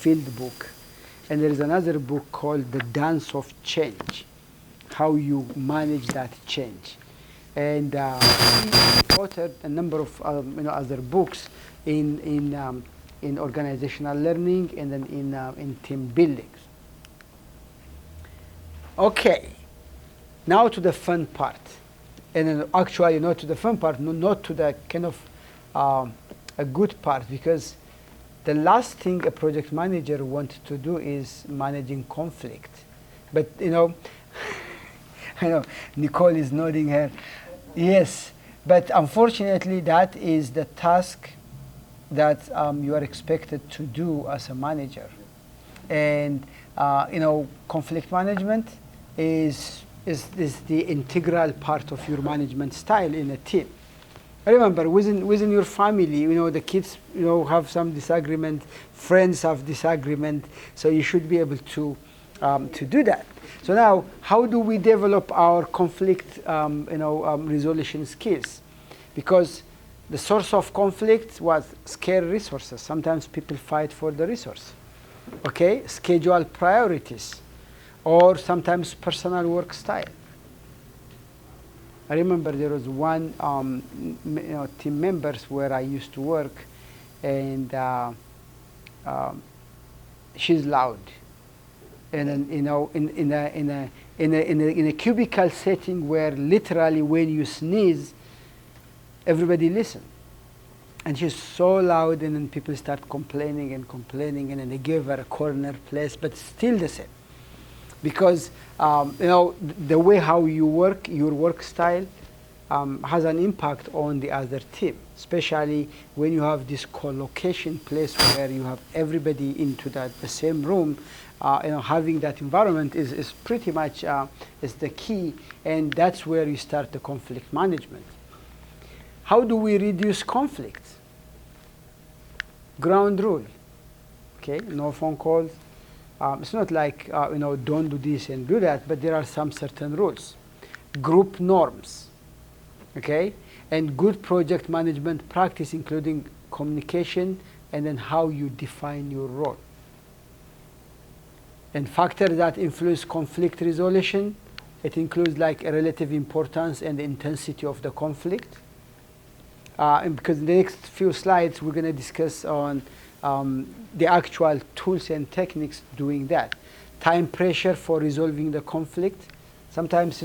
field book, and there is another book called The Dance of Change, how you manage that change. And he authored a number of other books in organizational learning and then in team buildings. Okay, now to the fun part. And then actually not to the fun part, not to the kind of a good part, because the last thing a project manager wants to do is managing conflict. But I know Nicole is nodding her. Yes, but unfortunately that is the task that you are expected to do as a manager. And conflict management is the integral part of your management style in a team. Remember, within your family, the kids, have some disagreement, friends have disagreement, so you should be able to do that. So now, how do we develop our conflict, resolution skills? Because the source of conflict was scarce resources. Sometimes people fight for the resource. Okay, schedule priorities, or sometimes personal work style. I remember there was one team members where I used to work, and she's loud, and in a cubicle setting where literally when you sneeze, everybody listen, and she's so loud, and then people start complaining, and then they give her a corner place, but still the same. Because the way how you work, your work style, has an impact on the other team, especially when you have this co-location place where you have everybody into the same room. Having that environment is pretty much is the key, and that's where you start the conflict management. How do we reduce conflict? Ground rule. Okay, no phone calls. It's not like, don't do this and do that, but there are some certain rules. Group norms, okay? And good project management practice, including communication and then how you define your role. And factors that influence conflict resolution, it includes like a relative importance and the intensity of the conflict. And because in the next few slides, we're going to discuss on the actual tools and techniques doing that. Time pressure for resolving the conflict. Sometimes,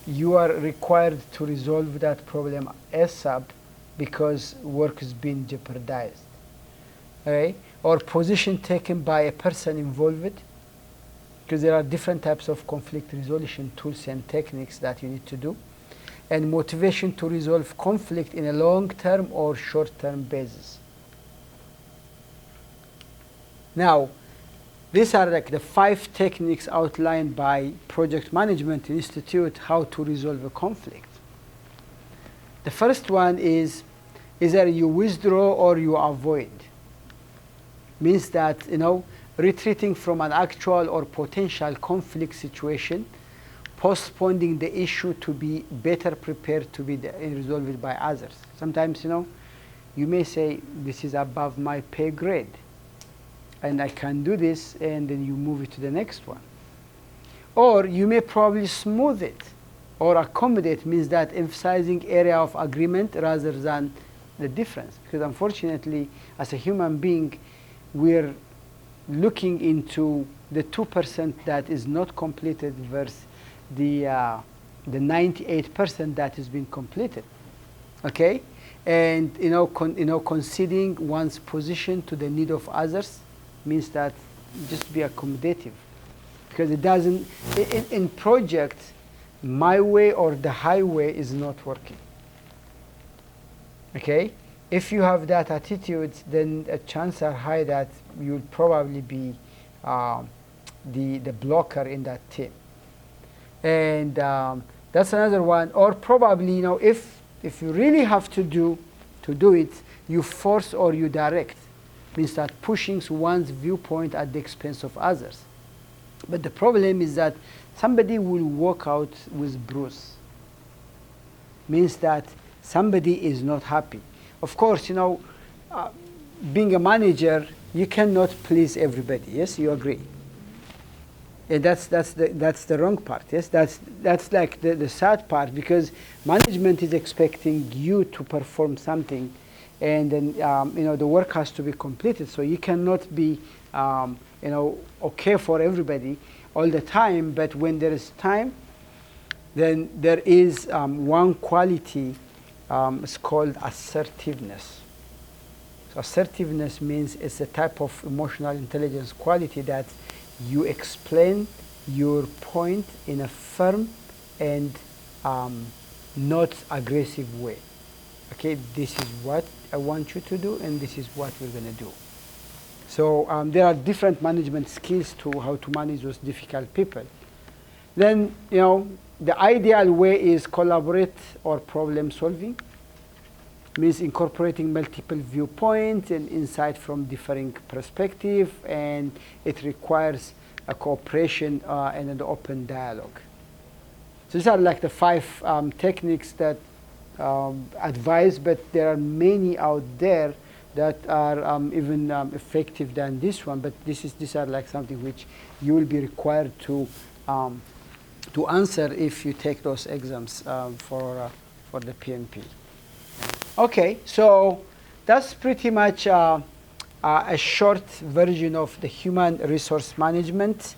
you are required to resolve that problem ASAP because work has been jeopardized. Okay? Or position taken by a person involved, because there are different types of conflict resolution tools and techniques that you need to do. And motivation to resolve conflict in a long-term or short-term basis. Now, these are like the 5 techniques outlined by Project Management Institute how to resolve a conflict. The first one is either you withdraw or you avoid. Means that, retreating from an actual or potential conflict situation, postponing the issue to be better prepared to be resolved by others. Sometimes, you may say, this is above my pay grade, and I can do this, and then you move it to the next one. Or you may probably smooth it, or accommodate, means that emphasizing area of agreement rather than the difference. Because unfortunately, as a human being, we're looking into the 2% that is not completed versus the 98% that has been completed. Okay? And conceding one's position to the need of others means that just be accommodative, because it doesn't in projects, my way or the highway is not working. Okay, if you have that attitude, then the chances are high that you'll probably be the blocker in that team. And that's another one. Or probably, if you really have to do it, you force or you direct. Means that pushing one's viewpoint at the expense of others. But the problem is that somebody will walk out with bruise. Means that somebody is not happy. Of course, being a manager, you cannot please everybody. Yes, you agree. And that's the wrong part. Yes, that's like the sad part, because management is expecting you to perform something, and then the work has to be completed. So you cannot be okay for everybody all the time. But when there is time, then there is one quality. It's called assertiveness. So assertiveness means it's a type of emotional intelligence quality that you explain your point in a firm and not aggressive way. Okay, this is what I want you to do, and this is what we're going to do. So there are different management skills to how to manage those difficult people. Then, the ideal way is collaborate or problem solving. Means incorporating multiple viewpoints and insight from differing perspectives, and it requires a cooperation and an open dialogue. So these are like the 5 techniques that advise, but there are many out there that are even effective than this one. But these are like something which you will be required to answer if you take those exams for the PMP. Okay, so that's pretty much a short version of the human resource management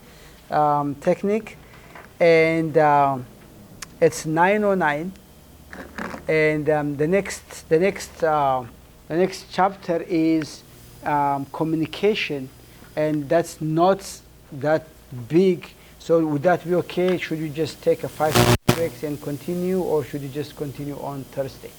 technique, and it's 9:09. And the next chapter is communication, and that's not that big. So would that be okay? Should you just take a 5-minute break and continue, or should you just continue on Thursday?